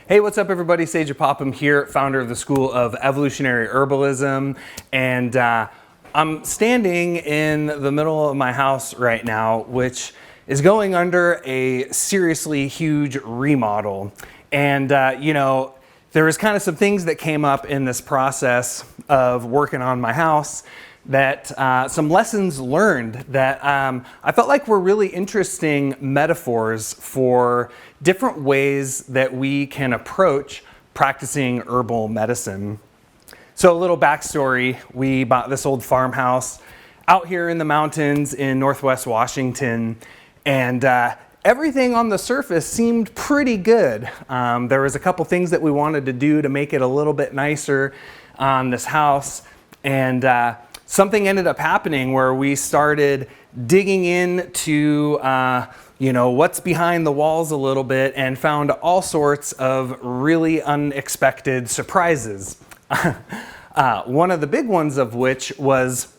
Hey, what's up everybody? Sage Popham here, founder of the School of Evolutionary Herbalism, and I'm standing in the middle of my house right now, which is going under a seriously huge remodel. And there was kind of some things that came up in this process of working on my house that some lessons learned that I felt like were really interesting metaphors for different ways that we can approach practicing herbal medicine. So a little backstory, we bought this old farmhouse out here in the mountains in Northwest Washington, and everything on the surface seemed pretty good. There was a couple things that we wanted to do to make it a little bit nicer on this house, and something ended up happening where we started digging into what's behind the walls a little bit and found all sorts of really unexpected surprises. One of the big ones of which was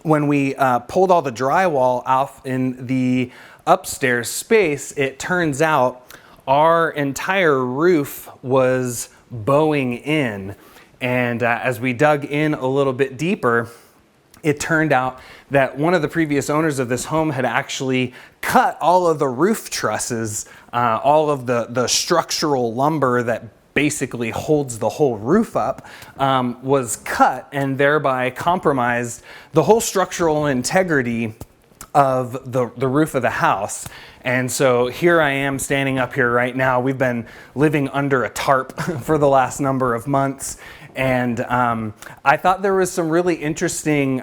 when we pulled all the drywall off in the upstairs space. It turns out our entire roof was bowing in, and as we dug in a little bit deeper, it turned out that one of the previous owners of this home had actually cut all of the roof trusses, all of the structural lumber that basically holds the whole roof up, was cut and thereby compromised the whole structural integrity of the roof of the house. And so here I am standing up here right now. We've been living under a tarp for the last number of months. And I thought there was some really interesting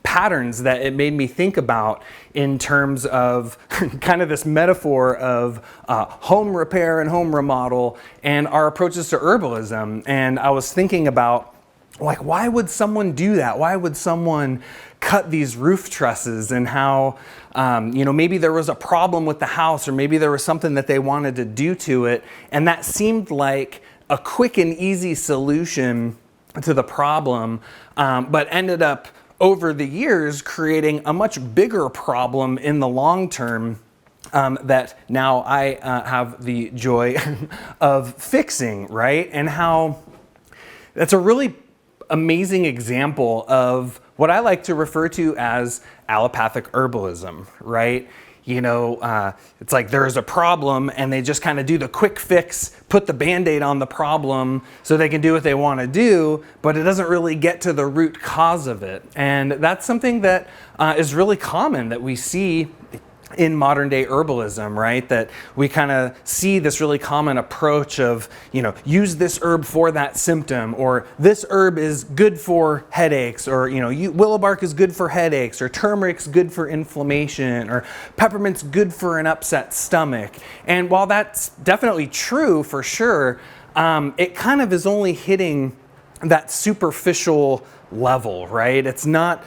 patterns that it made me think about in terms of kind of this metaphor of home repair and home remodel and our approaches to herbalism. And I was thinking about, like, why would someone do that? Why would someone cut these roof trusses, and how, maybe there was a problem with the house, or maybe there was something that they wanted to do to it. And that seemed like a quick and easy solution to the problem, but ended up over the years creating a much bigger problem in the long term that now I have the joy of fixing, right? And how that's a really amazing example of what I like to refer to as allopathic herbalism, right? It's like there's a problem and they just kind of do the quick fix, put the Band-Aid on the problem so they can do what they want to do, but it doesn't really get to the root cause of it. And that's something that is really common that we see in modern day herbalism, right? That we kind of see this really common approach of, use this herb for that symptom, or this herb is good for headaches, or, willow bark is good for headaches, or turmeric's good for inflammation, or peppermint's good for an upset stomach. And while that's definitely true for sure, it kind of is only hitting that superficial level, right? It's not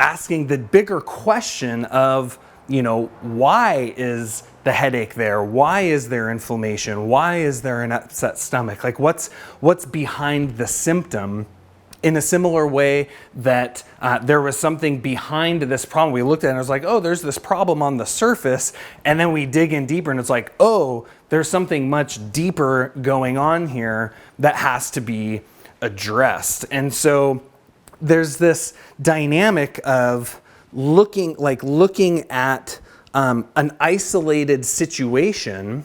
asking the bigger question of, why is the headache there? Why is there inflammation? Why is there an upset stomach? Like, what's behind the symptom? In a similar way that there was something behind this problem. We looked at it and it was like, oh, there's this problem on the surface. And then we dig in deeper and it's like, oh, there's something much deeper going on here that has to be addressed. And so there's this dynamic of looking at an isolated situation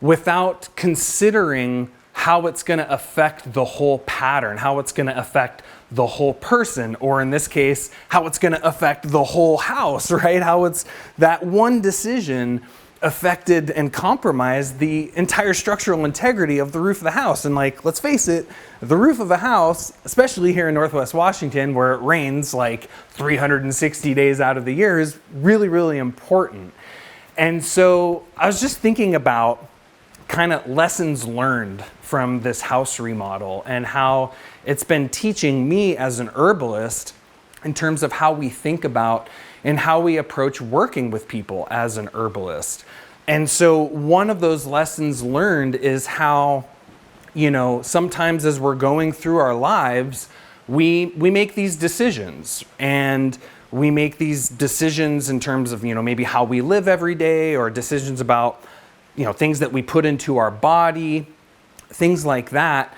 without considering how it's going to affect the whole pattern, how it's going to affect the whole person, or in this case, how it's going to affect the whole house, right? How it's that one decision affected and compromised the entire structural integrity of the roof of the house. And let's face it, the roof of a house, especially here in Northwest Washington, where it rains like 360 days out of the year, is really, really important. And so I was just thinking about kind of lessons learned from this house remodel and how it's been teaching me as an herbalist in terms of how we think about and how we approach working with people as an herbalist. And so one of those lessons learned is how, sometimes as we're going through our lives, we make these decisions, and we make these decisions in terms of, maybe how we live every day, or decisions about, things that we put into our body. things like that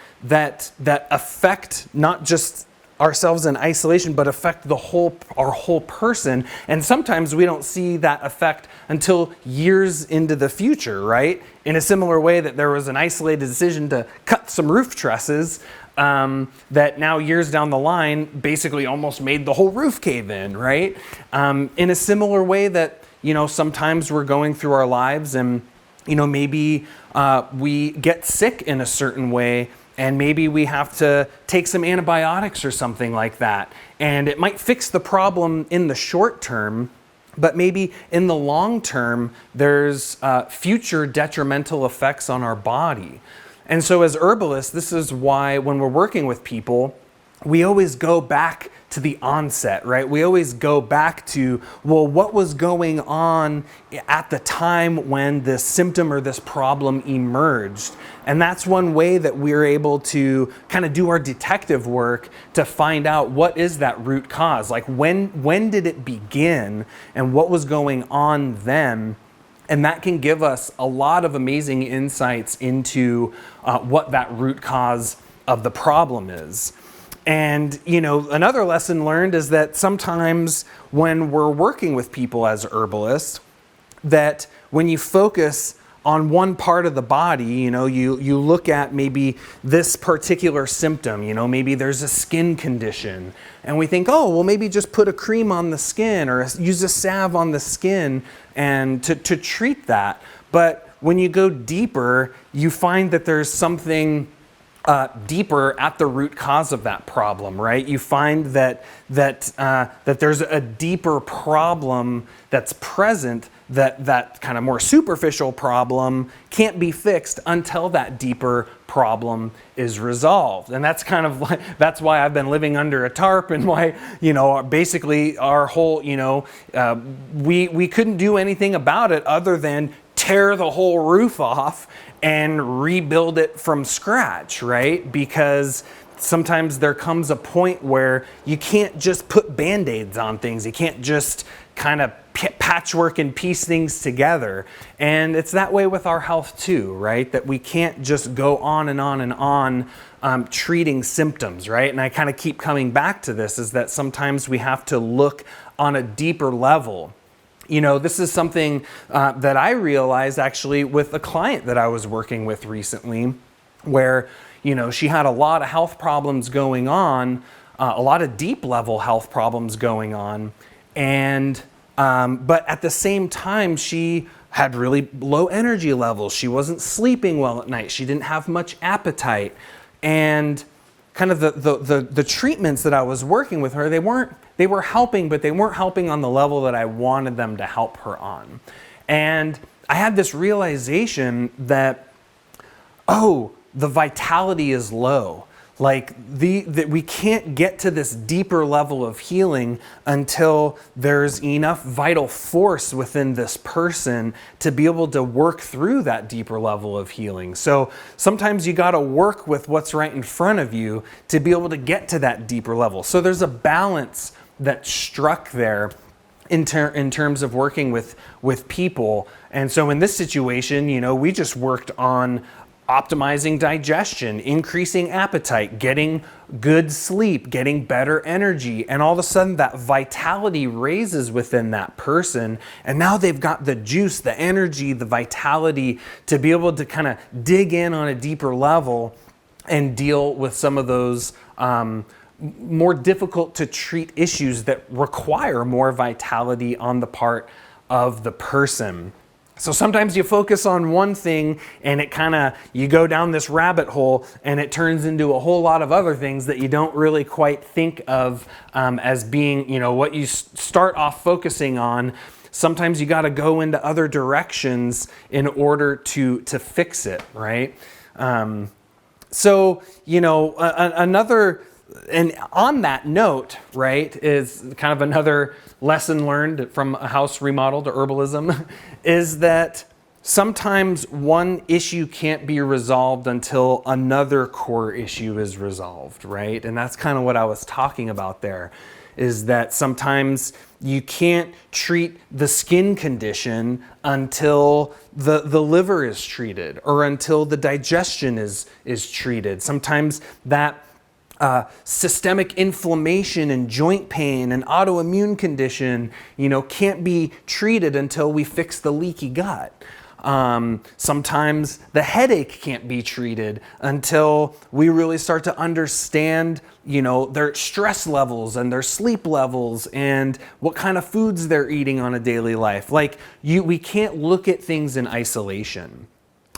affect not just ourselves in isolation, but affect our whole person. And sometimes we don't see that effect until years into the future, right? In a similar way that there was an isolated decision to cut some roof trusses, that now years down the line basically almost made the whole roof cave in, right? In a similar way that, sometimes we're going through our lives and, maybe we get sick in a certain way, and maybe we have to take some antibiotics or something like that. And it might fix the problem in the short term, but maybe in the long term, there's future detrimental effects on our body. And so as herbalists, this is why when we're working with people, we always go back to the onset, right? We always go back to, well, what was going on at the time when this symptom or this problem emerged? And that's one way that we're able to kind of do our detective work to find out what is that root cause. Like when did it begin and what was going on then? And that can give us a lot of amazing insights into what that root cause of the problem is. And, another lesson learned is that sometimes when we're working with people as herbalists, that when you focus on one part of the body, you look at maybe this particular symptom, maybe there's a skin condition, and we think, oh, well, maybe just put a cream on the skin or use a salve on the skin and to treat that. But when you go deeper, you find that there's something deeper at the root cause of that problem, right? You find that there's a deeper problem that's present, that kind of more superficial problem can't be fixed until that deeper problem is resolved. And that's kind of that's why I've been living under a tarp, and why basically our whole we couldn't do anything about it other than tear the whole roof off and rebuild it from scratch, right? Because sometimes there comes a point where you can't just put Band-Aids on things. You can't just kind of patchwork and piece things together. And it's that way with our health too, right? That we can't just go on and on and on treating symptoms, right? And I kind of keep coming back to this, is that sometimes we have to look on a deeper level. This is something that I realized actually with a client that I was working with recently, where, she had a lot of health problems going on, a lot of deep level health problems going on. And, but at the same time, she had really low energy levels. She wasn't sleeping well at night. She didn't have much appetite. And kind of the treatments that I was working with her, they were helping, but they weren't helping on the level that I wanted them to help her on. And I had this realization that, the vitality is low. Like that we can't get to this deeper level of healing until there's enough vital force within this person to be able to work through that deeper level of healing. So sometimes you got to work with what's right in front of you to be able to get to that deeper level. So there's a balance that's struck there in terms of working with people. And so in this situation, we just worked on optimizing digestion, increasing appetite, getting good sleep, getting better energy, and all of a sudden that vitality raises within that person, and now they've got the juice, the energy, the vitality to be able to kind of dig in on a deeper level and deal with some of those more difficult to treat issues that require more vitality on the part of the person. So sometimes you focus on one thing and it you go down this rabbit hole and it turns into a whole lot of other things that you don't really quite think of as being, what you start off focusing on. Sometimes you got to go into other directions in order to fix it, right? And on that note, right, is kind of another lesson learned from a house remodel to herbalism, is that sometimes one issue can't be resolved until another core issue is resolved, right? And that's kind of what I was talking about there. is that sometimes you can't treat the skin condition until the liver is treated or until the digestion is treated. Sometimes that systemic inflammation and joint pain and autoimmune condition, can't be treated until we fix the leaky gut. Sometimes the headache can't be treated until we really start to understand, their stress levels and their sleep levels and what kind of foods they're eating on a daily life. We can't look at things in isolation.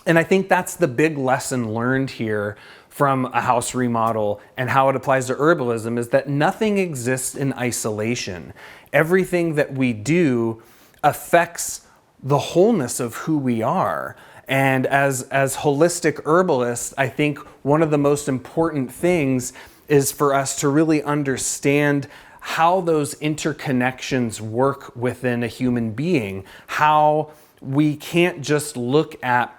And I think that's the big lesson learned here from a house remodel and how it applies to herbalism, is that nothing exists in isolation. Everything that we do affects the wholeness of who we are. And as holistic herbalists, I think one of the most important things is for us to really understand how those interconnections work within a human being, how we can't just look at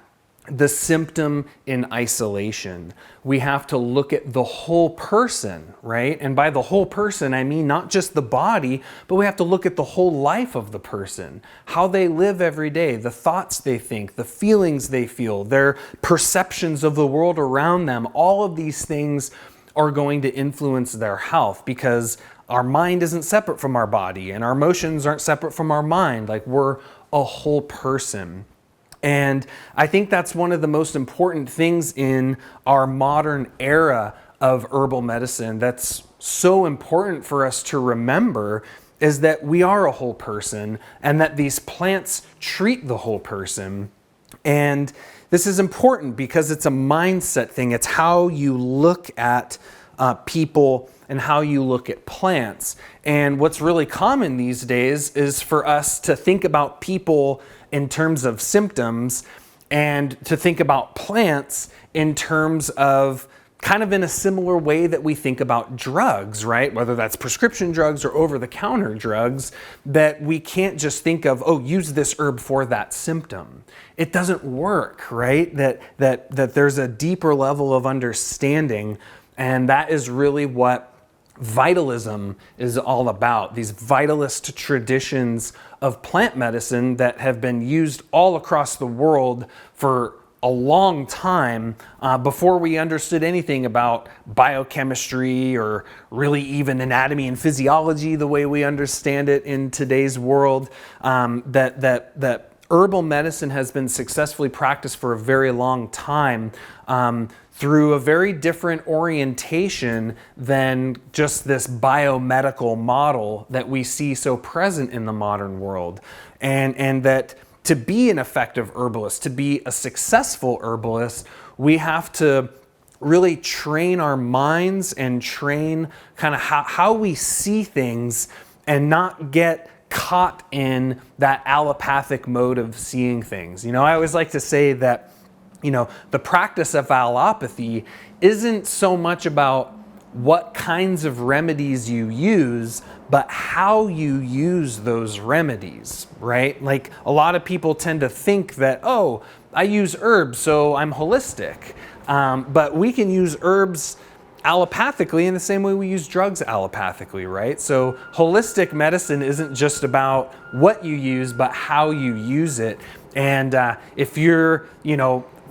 the symptom in isolation. We have to look at the whole person, right? And by the whole person, I mean not just the body, but we have to look at the whole life of the person, how they live every day, the thoughts they think, the feelings they feel, their perceptions of the world around them. All of these things are going to influence their health, because our mind isn't separate from our body and our emotions aren't separate from our mind. We're a whole person. And I think that's one of the most important things in our modern era of herbal medicine that's so important for us to remember, is that we are a whole person and that these plants treat the whole person. And this is important because it's a mindset thing. It's how you look at people and how you look at plants. And what's really common these days is for us to think about people in terms of symptoms and to think about plants in terms of kind of in a similar way that we think about drugs, right? Whether that's prescription drugs or over-the-counter drugs, that we can't just think of, use this herb for that symptom. It doesn't work, right? That there's a deeper level of understanding, and that is really what vitalism is all about. These vitalist traditions of plant medicine that have been used all across the world for a long time, before we understood anything about biochemistry or really even anatomy and physiology the way we understand it in today's world. That herbal medicine has been successfully practiced for a very long time, through a very different orientation than just this biomedical model that we see so present in the modern world. And that to be an effective herbalist, to be a successful herbalist, we have to really train our minds and train kind of how we see things and not get caught in that allopathic mode of seeing things. I always like to say that the practice of allopathy isn't so much about what kinds of remedies you use, but how you use those remedies, right? A lot of people tend to think that, I use herbs, so I'm holistic. But we can use herbs allopathically in the same way we use drugs allopathically, right? So holistic medicine isn't just about what you use, but how you use it. And if you're,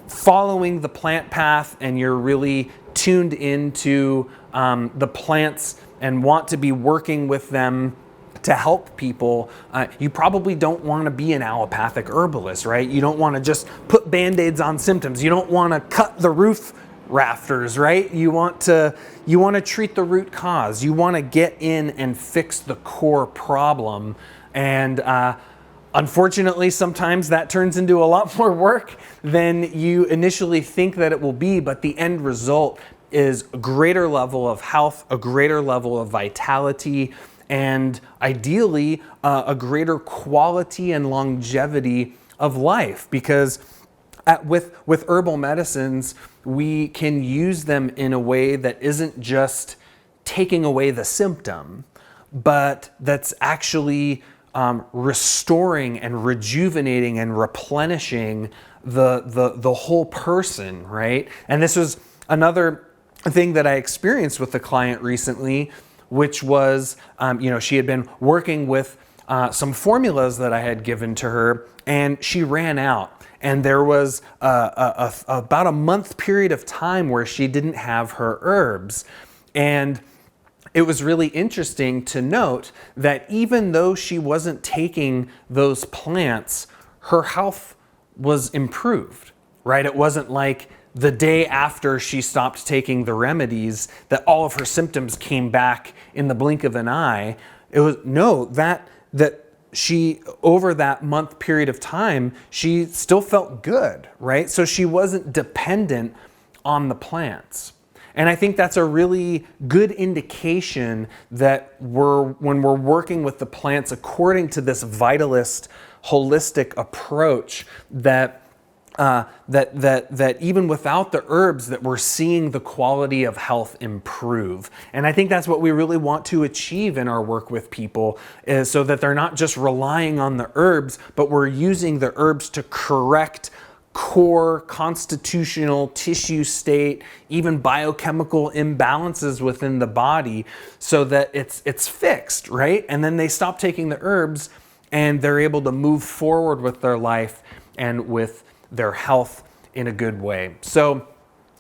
following the plant path and you're really tuned into the plants and want to be working with them to help people, you probably don't want to be an allopathic herbalist, right? You don't want to just put band-aids on symptoms. You don't want to cut the roof rafters, right? You want to treat the root cause. You want to get in and fix the core problem. And unfortunately, sometimes that turns into a lot more work than you initially think that it will be, but the end result is a greater level of health, a greater level of vitality, and ideally a greater quality and longevity of life. Because with herbal medicines, we can use them in a way that isn't just taking away the symptom, but that's actually restoring and rejuvenating and replenishing the whole person, right? And this was another thing that I experienced with a client recently, which was, she had been working with some formulas that I had given to her, and she ran out. And there was about a month period of time where she didn't have her herbs. And it was really interesting to note that even though she wasn't taking those plants, her health was improved, right? It wasn't like the day after she stopped taking the remedies that all of her symptoms came back in the blink of an eye. It was that she, over that month period of time, she still felt good, right? So she wasn't dependent on the plants. And I think that's a really good indication that when we're working with the plants according to this vitalist, holistic approach, that even without the herbs, that we're seeing the quality of health improve. And I think that's what we really want to achieve in our work with people, is so that they're not just relying on the herbs, but we're using the herbs to correct core constitutional tissue state, even biochemical imbalances within the body, so that it's fixed, right? And then they stop taking the herbs and they're able to move forward with their life and with their health in a good way. So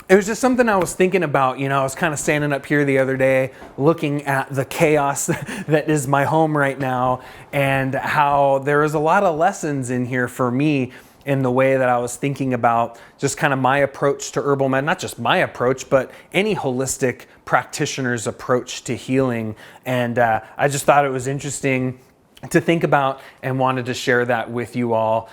it was just something I was thinking about. I was kind of standing up here the other day looking at the chaos that is my home right now, and how there is a lot of lessons in here for me in the way that I was thinking about just kind of my approach to herbal med, not just my approach, but any holistic practitioner's approach to healing. And I just thought it was interesting to think about and wanted to share that with you all.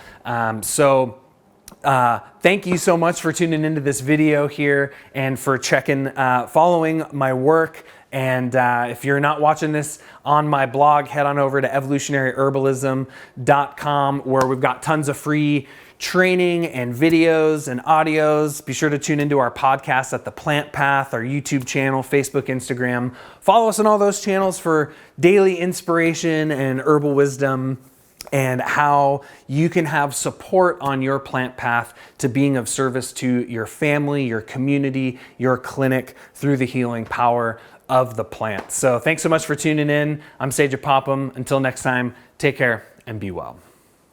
Thank you so much for tuning into this video here and for following my work. And if you're not watching this on my blog, head on over to evolutionaryherbalism.com, where we've got tons of free training and videos and audios. Be sure to tune into our podcast at The Plant Path, our YouTube channel, Facebook, Instagram. Follow us on all those channels for daily inspiration and herbal wisdom, and how you can have support on your plant path to being of service to your family, your community, your clinic, through the healing power of the plant. So thanks so much for tuning in. I'm Sage Popham. Until next time, take care and be well.